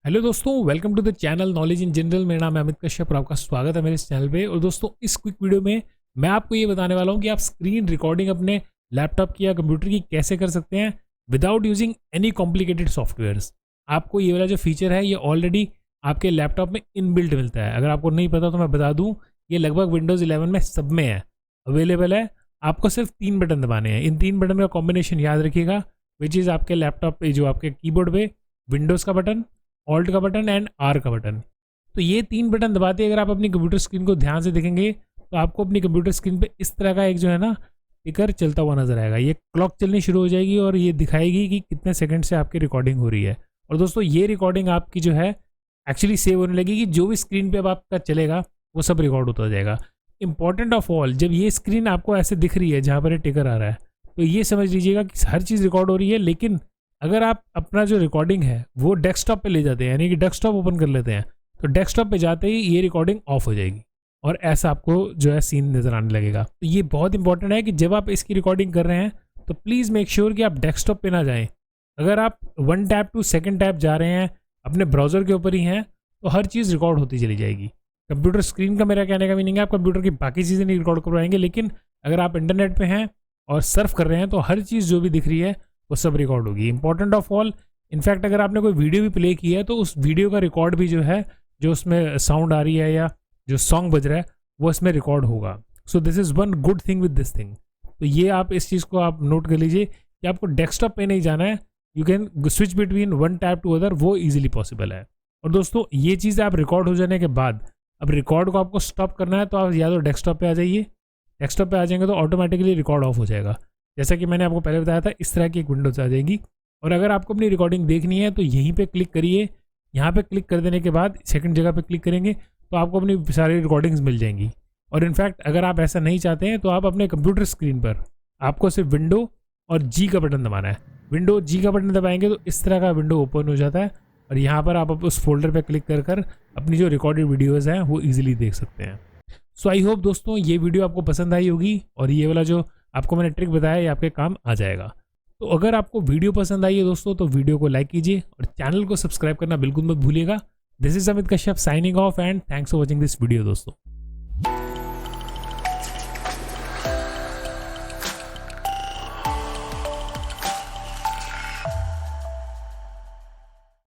Hello दोस्तों, welcome to the channel knowledge in general. मेरा नाम है अमित कश्यप और आपका स्वागत है मेरे इस चैनल पे। और दोस्तों, इस क्विक वीडियो में मैं आपको ये बताने वाला हूँ कि आप स्क्रीन रिकॉर्डिंग अपने लैपटॉप की या कंप्यूटर की कैसे कर सकते हैं without using any complicated softwares. आपको ये वाला जो फीचर है ये ऑलरेडी आपके लैपटॉप में इनबिल्ट मिलता है। अगर आपको नहीं पता तो मैं बता दूँ, ये लगभग विंडोज़ 11 में सब में है, अवेलेबल है। आपको सिर्फ 3 बटन दबाने हैं। इन 3 बटन का कॉम्बिनेशन याद रखिएगा, विच इज़ आपके लैपटॉप पे जो आपके कीबोर्ड पे विंडोज़ का बटन, ऑल्ट का बटन एंड आर का बटन। तो ये 3 बटन दबाते अगर आप अपनी कंप्यूटर स्क्रीन को ध्यान से देखेंगे तो आपको अपनी कंप्यूटर स्क्रीन पे इस तरह का एक जो है ना टिकर चलता हुआ नजर आएगा। ये क्लॉक चलनी शुरू हो जाएगी और ये दिखाएगी कि कितने सेकंड से आपकी रिकॉर्डिंग हो रही है। और दोस्तों, ये रिकॉर्डिंग आपकी जो है एक्चुअली सेव होने लगेगी। जो भी स्क्रीन पे अब आपका चलेगा वो सब रिकॉर्ड होता जाएगा। इंपॉर्टेंट ऑफ ऑल, जब ये स्क्रीन आपको ऐसे दिख रही है जहाँ पर ये टिकर आ रहा है, तो ये समझ लीजिएगा कि हर चीज़ रिकॉर्ड हो रही है। लेकिन अगर आप अपना जो रिकॉर्डिंग है वो डेस्कटॉप पे ले जाते हैं, यानी कि डेस्कटॉप ओपन कर लेते हैं, तो डेस्कटॉप पे जाते ही ये रिकॉर्डिंग ऑफ हो जाएगी और ऐसा आपको जो है सीन नज़र आने लगेगा। तो ये बहुत इंपॉर्टेंट है कि जब आप इसकी रिकॉर्डिंग कर रहे हैं तो प्लीज़ मेक श्योर कि आप डेस्कटॉप पे ना जाएं। अगर आप 1 टैब टू 2nd टैब जा रहे हैं, अपने ब्राउज़र के ऊपर ही हैं, तो हर चीज़ रिकॉर्ड होती चली जाएगी। कंप्यूटर स्क्रीन का मेरा कहने का मीनिंग है आप कंप्यूटर की बाकी चीज़ें नहीं रिकॉर्ड कर पाएंगे, लेकिन अगर आप इंटरनेट पे हैं और सर्फ कर रहे हैं तो हर चीज़ जो भी दिख रही है वो सब रिकॉर्ड होगी। इंपॉर्टेंट ऑफ ऑल, इनफैक्ट अगर आपने कोई वीडियो भी प्ले की है तो उस वीडियो का रिकॉर्ड भी जो है, जो उसमें साउंड आ रही है या जो सॉन्ग बज रहा है, वो इसमें रिकॉर्ड होगा। So this is one good thing with this thing. तो ये आप इस चीज़ को आप नोट कर लीजिए कि आपको डेस्कटॉप पे नहीं जाना है। You can switch between 1 tab to other, वो ईजिली पॉसिबल है। और दोस्तों, ये चीज़ आप रिकॉर्ड हो जाने के बाद अब रिकॉर्ड को आपको स्टॉप करना है तो आप या तो डेस्कटॉप पे आ जाइए। डेस्कटॉप पे आ जाएंगे तो ऑटोमेटिकली रिकॉर्ड ऑफ हो जाएगा। जैसा कि मैंने आपको पहले बताया था, इस तरह की एक विंडोज आ जाएगी। और अगर आपको अपनी रिकॉर्डिंग देखनी है तो यहीं पे क्लिक करिए। यहाँ पे क्लिक कर देने के बाद सेकंड जगह पे क्लिक करेंगे तो आपको अपनी सारी रिकॉर्डिंग्स मिल जाएंगी। और इनफैक्ट अगर आप ऐसा नहीं चाहते हैं तो आप अपने कंप्यूटर स्क्रीन पर आपको सिर्फ विंडो और जी का बटन दबाना है। विंडो जी का बटन दबाएंगे तो इस तरह का विंडो ओपन हो जाता है और यहाँ पर आप उस फोल्डर पर क्लिक कर अपनी जो रिकॉर्डेड वीडियोज़ हैं वो ईजिली देख सकते हैं। सो आई होप दोस्तों ये वीडियो आपको पसंद आई होगी और ये वाला जो आपको मैंने ट्रिक बताया ये आपके काम आ जाएगा। तो अगर आपको वीडियो पसंद आई है दोस्तों तो वीडियो को लाइक कीजिए और चैनल को सब्सक्राइब करना बिल्कुल मत भूलिएगा। This is Amit Kashyap signing off and thanks for watching this video दोस्तों।